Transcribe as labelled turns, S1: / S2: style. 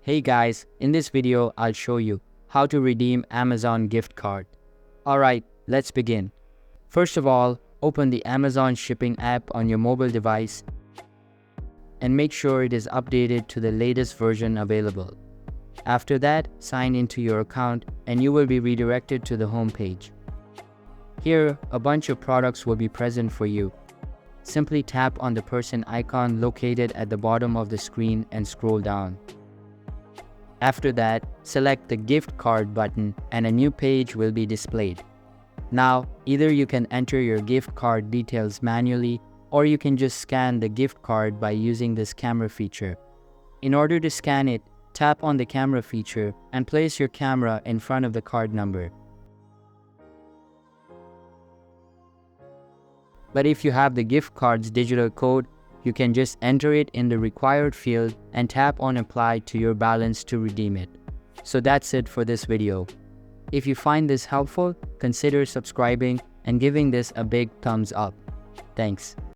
S1: Hey guys, in this video I'll show you how to redeem Amazon gift card. Alright, let's begin. First of all, open the Amazon shipping app on your mobile device and make sure it is updated to the latest version available. After that, sign into your account and you will be redirected to the home page. Here, a bunch of products will be present for you. Simply tap on the person icon located at the bottom of the screen and scroll down. After that, select the gift card button and a new page will be displayed. Now, either you can enter your gift card details manually or you can just scan the gift card by using this camera feature. In order to scan it, tap on the camera feature and place your camera in front of the card number. But if you have the gift card's digital code, you can just enter it in the required field and tap on apply to your balance to redeem it. So that's it for this video. If you find this helpful, consider subscribing and giving this a big thumbs up. Thanks.